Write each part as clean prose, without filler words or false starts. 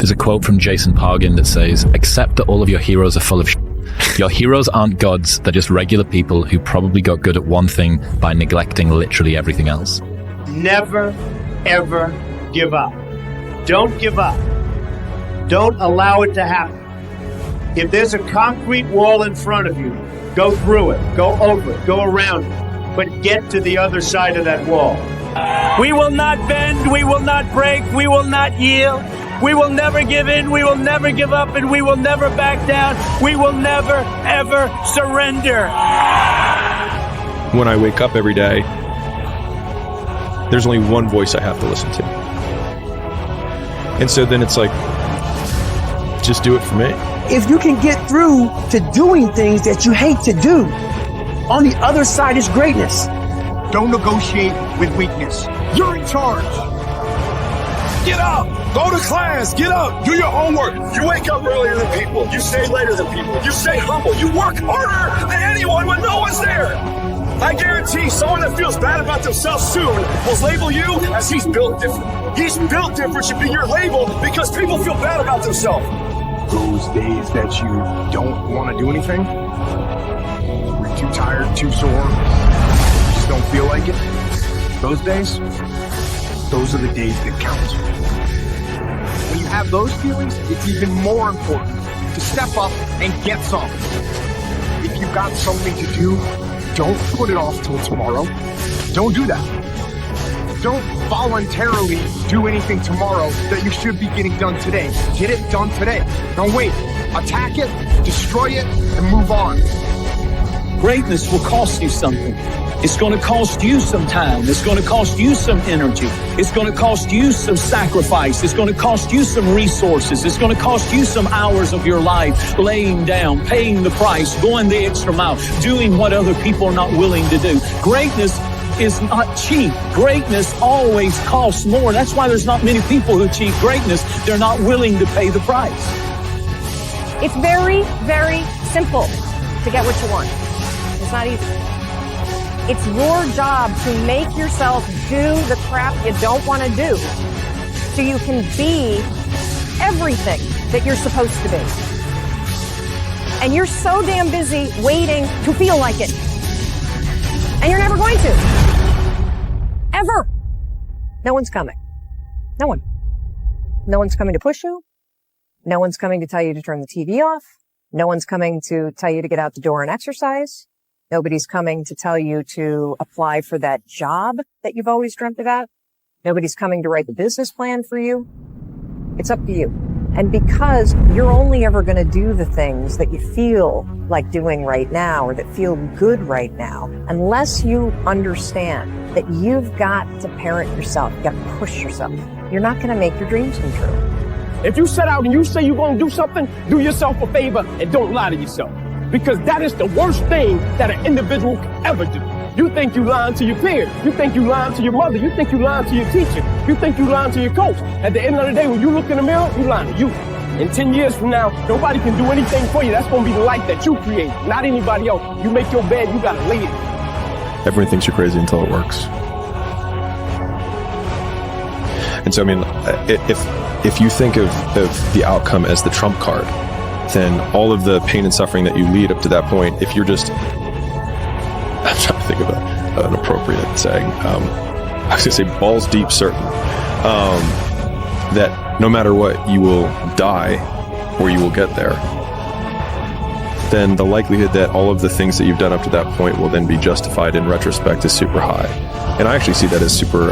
There's a quote from Jason Pargin that says, "Accept that all of your heroes are full of shit. Your heroes aren't gods, they're just regular people who probably got good at one thing by neglecting literally everything else." Never, ever give up. Don't give up. Don't allow it to happen. If there's a concrete wall in front of you, go through it, go over it, go around it, but get to the other side of that wall. We will not bend, we will not break, we will not yield. We will never give in, we will never give up, and we will never back down. We will never, ever surrender. When I wake up every day, there's only one voice I have to listen to. And so then it's like, just do it for me. If you can get through to doing things that you hate to do, on the other side is greatness. Don't negotiate with weakness. You're in charge. Get up! Go to class! Get up! Do your homework! You wake up earlier than people. You stay later than people. You stay humble. You work harder than anyone when no one's there. I guarantee someone that feels bad about themselves soon will label you as he's built different. He's built different should be your label because people feel bad about themselves. Those days that you don't want to do anything, you're too tired, too sore, you just don't feel like it, those days, those are the days that count. When you have those feelings, it's even more important to step up and get something. If you've got something to do, don't put it off till tomorrow. Don't do that. Don't voluntarily do anything tomorrow that you should be getting done today. Get it done today. Don't wait. Attack it, destroy it, and move on. Greatness will cost you something. It's going to cost you some time. It's going to cost you some energy. It's going to cost you some sacrifice. It's going to cost you some resources. It's going to cost you some hours of your life laying down, paying the price, going the extra mile, doing what other people are not willing to do. Greatness is not cheap. Greatness always costs more. That's why there's not many people who achieve greatness. They're not willing to pay the price. It's very, very simple to get what you want. It's not easy. It's your job to make yourself do the crap you don't want to do so you can be everything that you're supposed to be. And you're so damn busy waiting to feel like it. And you're never going to. Ever. No one's coming. No one. No one's coming to push you. No one's coming to tell you to turn the TV off. No one's coming to tell you to get out the door and exercise. Nobody's coming to tell you to apply for that job that you've always dreamt about. Nobody's coming to write the business plan for you. It's up to you. And because you're only ever going to do the things that you feel like doing right now or that feel good right now, unless you understand that you've got to parent yourself, you've got to push yourself, you're not going to make your dreams come true. If you set out and you say you're going to do something, do yourself a favor and don't lie to yourself. Because that is the worst thing that an individual can ever do. You think you lying to your peers. You think you lying to your mother. You think you lying to your teacher. You think you lying to your coach. At the end of the day, when you look in the mirror, you lying to you. In 10 years from now, nobody can do anything for you. That's going to be the life that you create, not anybody else. You make your bed, you got to lay it. Everyone thinks you're crazy until it works. And so, I mean, if you think of the outcome as the trump card, then all of the pain and suffering that you lead up to that point, if you're just, I'm trying to think of an appropriate saying, I was going to say balls deep certain, that no matter what, you will die or you will get there, then the likelihood that all of the things that you've done up to that point will then be justified in retrospect is super high. And I actually see that as super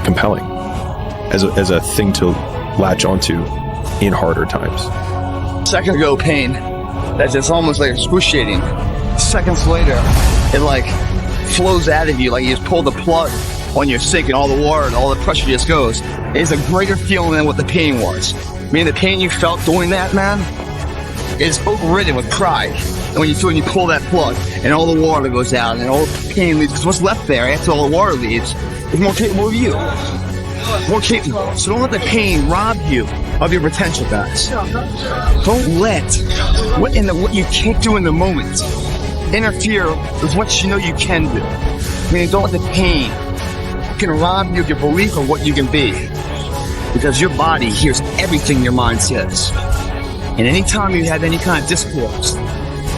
compelling, as a thing to latch onto in harder times. Seconds ago, pain, that's it's almost like excruciating. Seconds later, it like flows out of you, like you just pull the plug on your sink and all the water and all the pressure just goes. It's a greater feeling than what the pain was. I mean, the pain you felt doing that, man, is overridden with pride. And when you pull that plug and all the water goes out and all the pain leaves, because what's left there after all the water leaves is more capable of you. More capable. So don't let the pain rob you of your potential, guys. Don't let what you can't do in the moment interfere with what you know you can do. I mean, don't let the pain can rob you of your belief of what you can be. Because your body hears everything your mind says. And anytime you have any kind of discourse,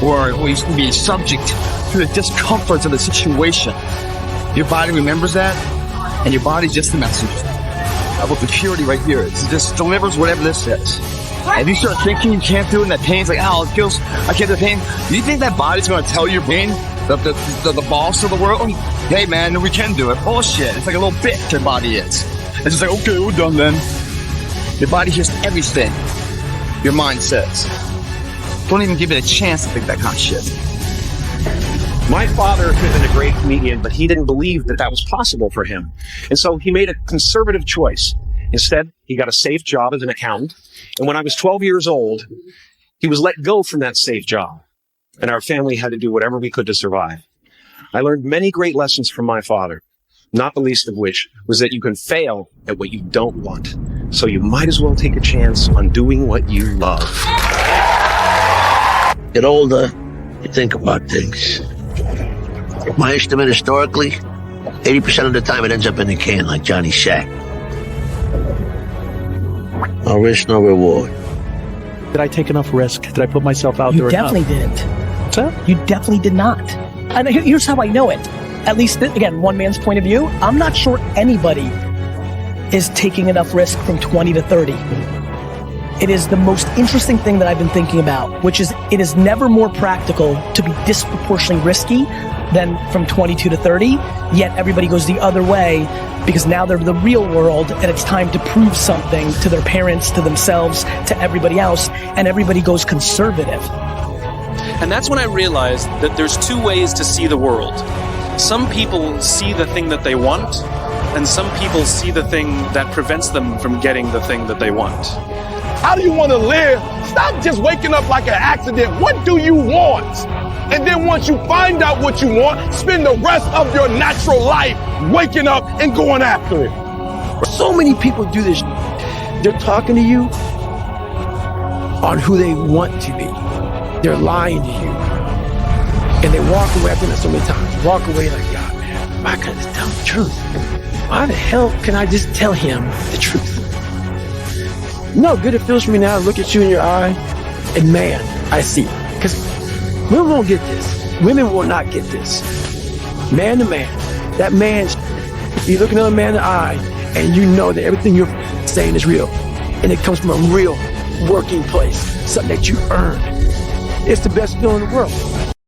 or you can be subject to the discomforts of the situation, your body remembers that, and your body's just the messenger of what the purity right here is. It just delivers whatever this says. If you start thinking you can't do it and that pain's like, oh, it feels, I can't do the pain, do you think that body's going to tell your brain, the boss of the world, hey man, we can do it? Bullshit. It's like a little bitch your body is. It's just like, okay, we're done then. Your body hears everything your mind says. Don't even give it a chance to think that kind of shit. My father could have been a great comedian, but he didn't believe that that was possible for him. And so he made a conservative choice. Instead, he got a safe job as an accountant. And when I was 12 years old, he was let go from that safe job. And our family had to do whatever we could to survive. I learned many great lessons from my father, not the least of which was that you can fail at what you don't want. So you might as well take a chance on doing what you love. Get older, you think about things. My estimate historically, 80% of the time it ends up in the can like Johnny Sack. No risk, no reward. Did I take enough risk? Did I put myself out there You definitely didn't. So? You definitely did not. And here's how I know it. At least, again, one man's point of view. I'm not sure anybody is taking enough risk from 20 to 30. It is the most interesting thing that I've been thinking about, which is it is never more practical to be disproportionately risky than from 22 to 30, yet everybody goes the other way because now they're the real world and it's time to prove something to their parents, to themselves, to everybody else, and everybody goes conservative. And that's when I realized that there's two ways to see the world. Some people see the thing that they want, and some people see the thing that prevents them from getting the thing that they want. How do you want to live? Stop just waking up like an accident. What do you want? And then once you find out what you want, spend the rest of your natural life waking up and going after it. So many people do this. They're talking to you on who they want to be. They're lying to you. And they walk away, I've done that so many times, walk away like, God, man, why can't I just tell him the truth? Why the hell can I just tell him the truth? You know how good it feels for me now to look at you in your eye, and man, I see. Because women won't get this. Women will not get this. Man to man, that man, you look another man in the eye, and you know that everything you're saying is real. And it comes from a real working place, something that you earned. It's the best feeling in the world.